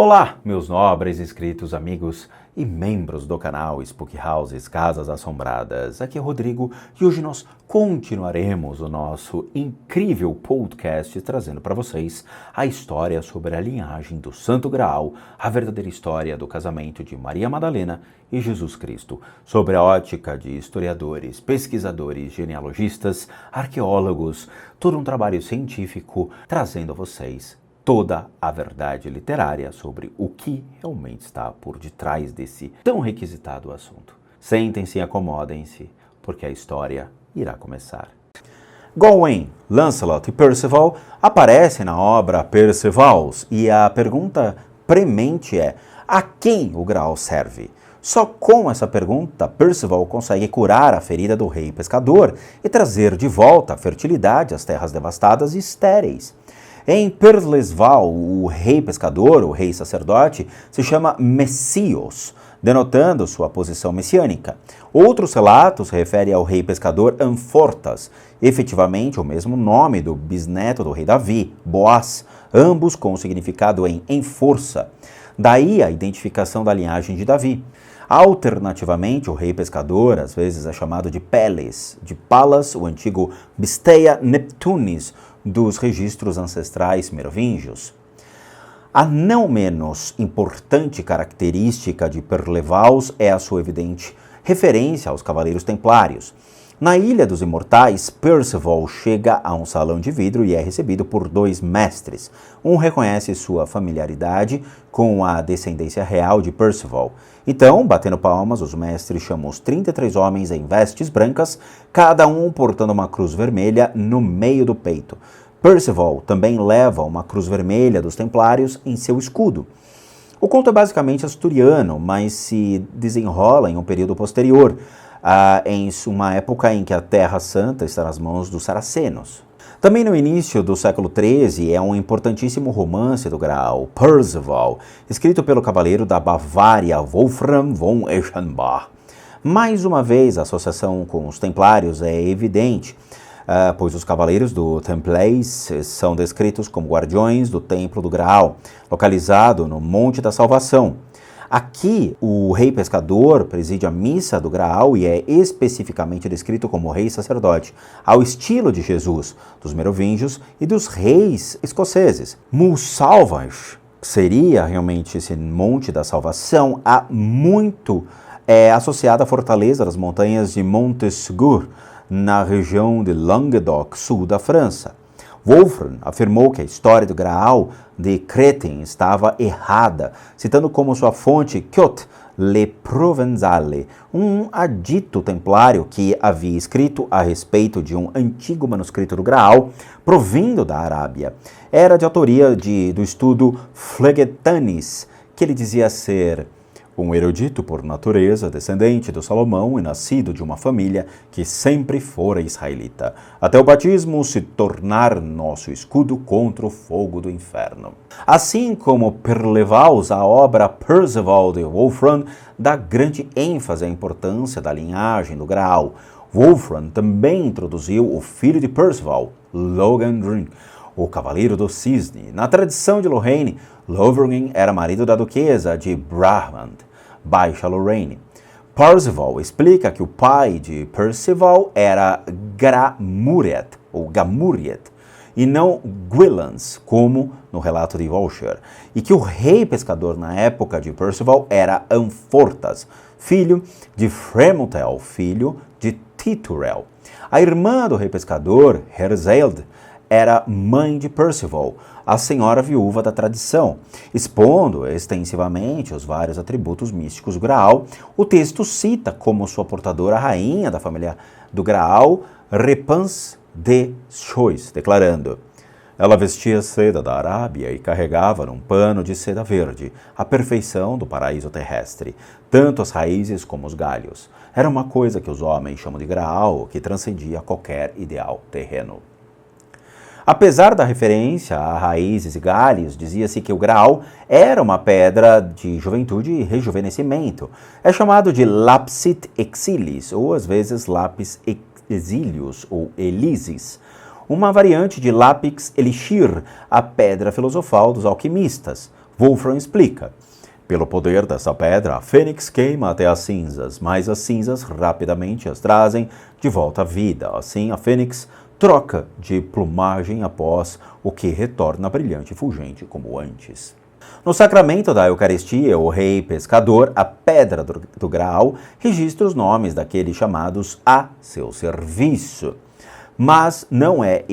Olá, meus nobres inscritos, amigos e membros do canal Spook Houses, Casas Assombradas. Aqui é Rodrigo e hoje nós continuaremos o nosso incrível podcast trazendo para vocês a história sobre a linhagem do Santo Graal, a verdadeira história do casamento de Maria Madalena e Jesus Cristo, sobre a ótica de historiadores, pesquisadores, genealogistas, arqueólogos, todo um trabalho científico trazendo a vocês toda a verdade literária sobre o que realmente está por detrás desse tão requisitado assunto. Sentem-se e acomodem-se, porque a história irá começar. Gawain, Lancelot e Percival aparecem na obra Percevals, e a pergunta premente é: a quem o Graal serve? Só com essa pergunta, Percival consegue curar a ferida do rei pescador e trazer de volta a fertilidade às terras devastadas e estéreis. Em Perlesval, o rei pescador, o rei sacerdote, se chama Messios, denotando sua posição messiânica. Outros relatos referem ao rei pescador Amfortas, efetivamente o mesmo nome do bisneto do rei Davi, Boaz, ambos com o significado em força. Daí a identificação da linhagem de Davi. Alternativamente, o rei pescador às vezes é chamado de Peles, de Palas, o antigo Bisteia Neptunis, dos registros ancestrais merovingios. A não menos importante característica de Perlevals é a sua evidente referência aos Cavaleiros Templários. Na Ilha dos Imortais, Percival chega a um salão de vidro e é recebido por dois mestres. Um reconhece sua familiaridade com a descendência real de Percival. Então, batendo palmas, os mestres chamam os 33 homens em vestes brancas, cada um portando uma cruz vermelha no meio do peito. Percival também leva uma cruz vermelha dos Templários em seu escudo. O conto é basicamente asturiano, mas se desenrola em um período posterior, em uma época em que a Terra Santa está nas mãos dos saracenos. Também no início do século XIII é um importantíssimo romance do Graal, Perceval, escrito pelo cavaleiro da Bavária Wolfram von Eschenbach. Mais uma vez, a associação com os Templários é evidente, pois os cavaleiros do Templês são descritos como guardiões do Templo do Graal, localizado no Monte da Salvação. Aqui, o rei pescador preside a missa do Graal e é especificamente descrito como rei sacerdote, ao estilo de Jesus, dos merovingios e dos reis escoceses. Mulsalvas seria realmente esse Monte da Salvação, há muito associado à fortaleza das montanhas de Montségur, na região de Languedoc, sul da França. Wolfram afirmou que a história do Graal de Crétin estava errada, citando como sua fonte Quoth le Provenzale, um adito templário que havia escrito a respeito de um antigo manuscrito do Graal provindo da Arábia. Era de autoria do estudo Phlegetanis, que ele dizia ser um erudito por natureza, descendente do Salomão e nascido de uma família que sempre fora israelita, até o batismo se tornar nosso escudo contra o fogo do inferno. Assim como Perlevals, a obra Perceval de Wolfram dá grande ênfase à importância da linhagem do Graal. Wolfram também introduziu o filho de Perceval, Lohengrin, o Cavaleiro do Cisne. Na tradição de Lorraine, Lohengrin era marido da duquesa de Brabant, Baixa Lorraine. Percival explica que o pai de Percival era Gramuriet, ou Gamuriet, e não Gwylans, como no relato de Walcher, e que o rei pescador na época de Percival era Amfortas, filho de Fremutel, filho de Titurel. A irmã do rei pescador, Herzeld, era mãe de Percival, a senhora viúva da tradição. Expondo extensivamente os vários atributos místicos do Graal, o texto cita como sua portadora a rainha da família do Graal, Repans de Chois, declarando: ela vestia seda da Arábia e carregava num pano de seda verde, a perfeição do paraíso terrestre, tanto as raízes como os galhos. Era uma coisa que os homens chamam de Graal, que transcendia qualquer ideal terreno. Apesar da referência a raízes e galhos, dizia-se que o Graal era uma pedra de juventude e rejuvenescimento. É chamado de Lapsit Exilis, ou às vezes Lapis Exilius, ou Elisis, uma variante de Lapis Elixir, a pedra filosofal dos alquimistas. Wolfram explica: pelo poder dessa pedra, a fênix queima até as cinzas, mas as cinzas rapidamente as trazem de volta à vida. Assim, a fênix troca de plumagem após o que retorna brilhante e fulgente como antes. No sacramento da Eucaristia, o rei pescador, a pedra do Graal, registra os nomes daqueles chamados a seu serviço. Mas não é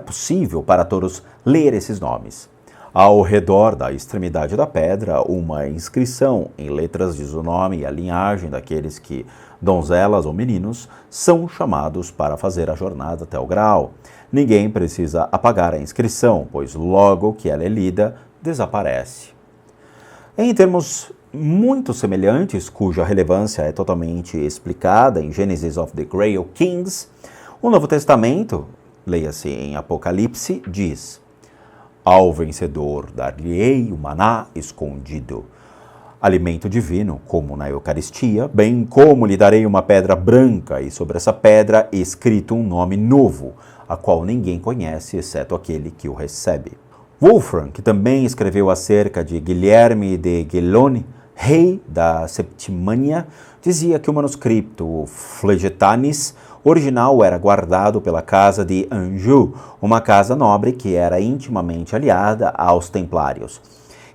possível para todos ler esses nomes. Ao redor da extremidade da pedra, uma inscrição em letras diz o nome e a linhagem daqueles que, donzelas ou meninos, são chamados para fazer a jornada até o Graal. Ninguém precisa apagar a inscrição, pois logo que ela é lida, desaparece. Em termos muito semelhantes, cuja relevância é totalmente explicada em Genesis of the Grail Kings, o Novo Testamento, leia-se em Apocalipse, diz: ao vencedor dar-lhe-ei o maná escondido, alimento divino, como na Eucaristia, bem como lhe darei uma pedra branca, e sobre essa pedra escrito um nome novo, a qual ninguém conhece, exceto aquele que o recebe. Wolfram, que também escreveu acerca de Guilherme de Gelone, rei da Septimânia, dizia que o manuscrito Flegetanis original era guardado pela casa de Anjou, uma casa nobre que era intimamente aliada aos templários.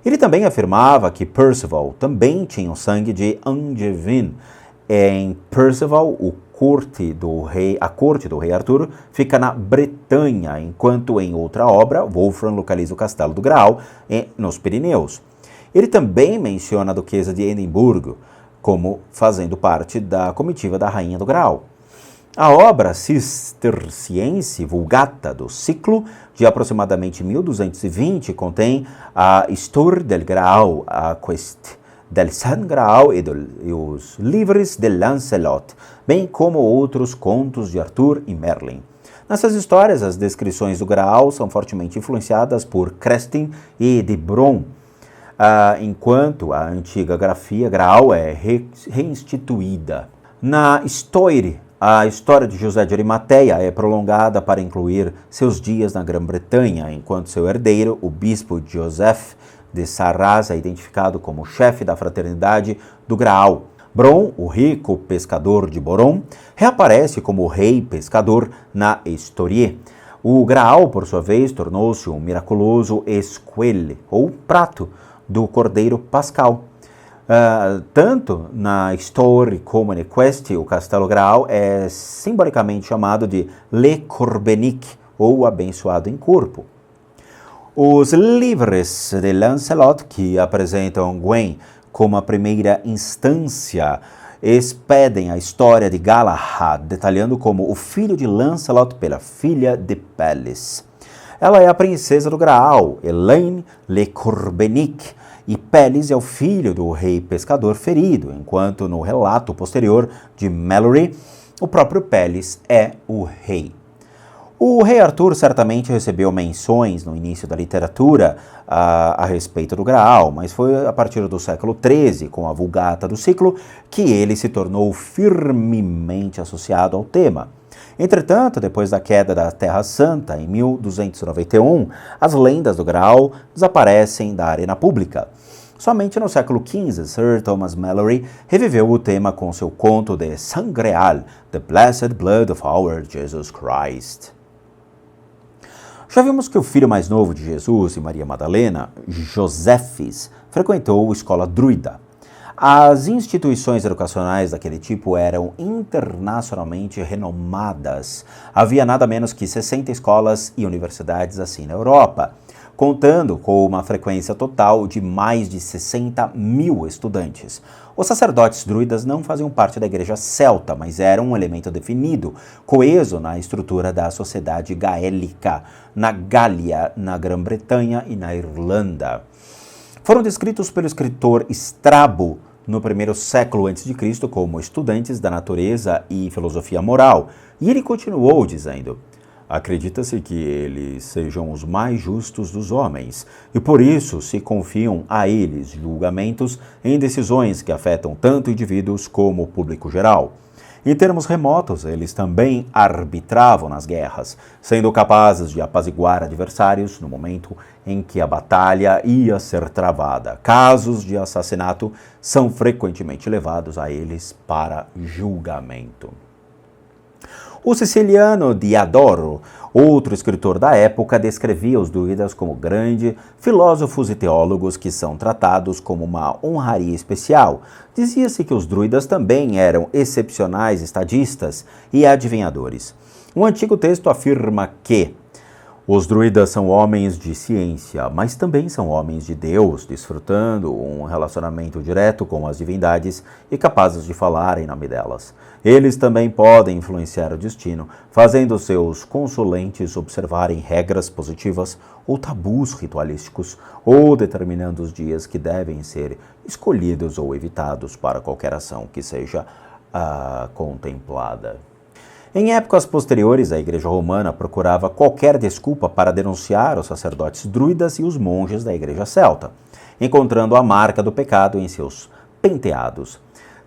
Ele também afirmava que Perceval também tinha o sangue de Angevin. Em Perceval, a corte do rei Arturo fica na Bretanha, enquanto em outra obra, Wolfram localiza o castelo do Graal nos Pirineus. Ele também menciona a duquesa de Edimburgo como fazendo parte da comitiva da rainha do Graal. A obra cisterciense Vulgata do Ciclo, de aproximadamente 1220, contém a Histoire del Graal, a Quest del San Graal e os Livres de Lancelot, bem como outros contos de Arthur e Merlin. Nessas histórias, as descrições do Graal são fortemente influenciadas por Crestin e de Bron, enquanto a antiga grafia Graal é reinstituída. Na Histoire, a história de José de Arimateia é prolongada para incluir seus dias na Grã-Bretanha, enquanto seu herdeiro, o bispo Joseph de Sarraz, é identificado como chefe da fraternidade do Graal. Bron, o rico pescador de Boron, reaparece como rei pescador na Historie. O Graal, por sua vez, tornou-se um miraculoso esquelle, ou prato, do cordeiro pascal. Tanto na Histoire como na Quest, o Castelo Graal é simbolicamente chamado de Le Corbenic, ou abençoado em corpo. Os Livres de Lancelot, que apresentam Gwen como a primeira instância, expedem a história de Galahad, detalhando como o filho de Lancelot pela filha de Pelis. Ela é a princesa do Graal, Elaine Le Corbenic, e Pelis é o filho do rei pescador ferido, enquanto no relato posterior de Malory, o próprio Pelis é o rei. O rei Arthur certamente recebeu menções no início da literatura a respeito do Graal, mas foi a partir do século XIII, com a Vulgata do Ciclo, que ele se tornou firmemente associado ao tema. Entretanto, depois da queda da Terra Santa, em 1291, as lendas do Graal desaparecem da arena pública. Somente no século XV, Sir Thomas Malory reviveu o tema com seu conto de Sangreal, The Blessed Blood of Our Jesus Christ. Já vimos que o filho mais novo de Jesus e Maria Madalena, Josefes, frequentou a escola druida. As instituições educacionais daquele tipo eram internacionalmente renomadas. Havia nada menos que 60 escolas e universidades assim na Europa, contando com uma frequência total de mais de 60 mil estudantes. Os sacerdotes druidas não faziam parte da igreja celta, mas eram um elemento definido, coeso na estrutura da sociedade gaélica, na Gália, na Grã-Bretanha e na Irlanda. Foram descritos pelo escritor Strabo no primeiro século a.C. como estudantes da natureza e filosofia moral, e ele continuou dizendo: acredita-se que eles sejam os mais justos dos homens, e por isso se confiam a eles julgamentos em decisões que afetam tanto indivíduos como o público geral. Em termos remotos, eles também arbitravam nas guerras, sendo capazes de apaziguar adversários no momento em que a batalha ia ser travada. Casos de assassinato são frequentemente levados a eles para julgamento. O siciliano Diodoro, outro escritor da época, descrevia os druidas como grandes filósofos e teólogos que são tratados como uma honraria especial. Dizia-se que os druidas também eram excepcionais estadistas e adivinhadores. Um antigo texto afirma que os druidas são homens de ciência, mas também são homens de Deus, desfrutando um relacionamento direto com as divindades e capazes de falar em nome delas. Eles também podem influenciar o destino, fazendo seus consulentes observarem regras positivas ou tabus ritualísticos, ou determinando os dias que devem ser escolhidos ou evitados para qualquer ação que seja contemplada. Em épocas posteriores, a Igreja Romana procurava qualquer desculpa para denunciar os sacerdotes druidas e os monges da Igreja Celta, encontrando a marca do pecado em seus penteados.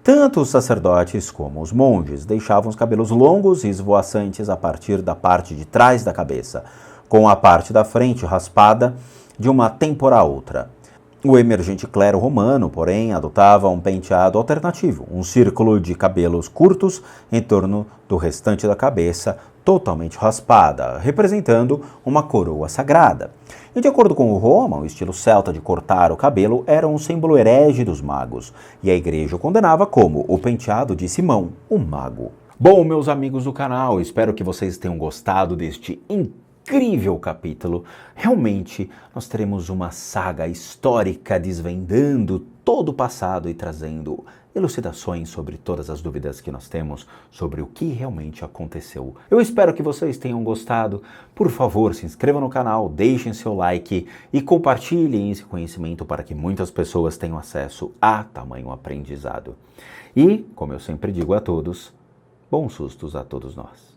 Tanto os sacerdotes como os monges deixavam os cabelos longos e esvoaçantes a partir da parte de trás da cabeça, com a parte da frente raspada de uma têmpora a outra. O emergente clero romano, porém, adotava um penteado alternativo, um círculo de cabelos curtos em torno do restante da cabeça, totalmente raspada, representando uma coroa sagrada. E de acordo com Roma, o estilo celta de cortar o cabelo era um símbolo herege dos magos, e a igreja o condenava como o penteado de Simão, o mago. Bom, meus amigos do canal, espero que vocês tenham gostado deste incrível capítulo. Realmente, nós teremos uma saga histórica desvendando todo o passado e trazendo elucidações sobre todas as dúvidas que nós temos sobre o que realmente aconteceu. Eu espero que vocês tenham gostado. Por favor, se inscrevam no canal, deixem seu like e compartilhem esse conhecimento para que muitas pessoas tenham acesso a tamanho aprendizado. E, como eu sempre digo a todos, bons sustos a todos nós.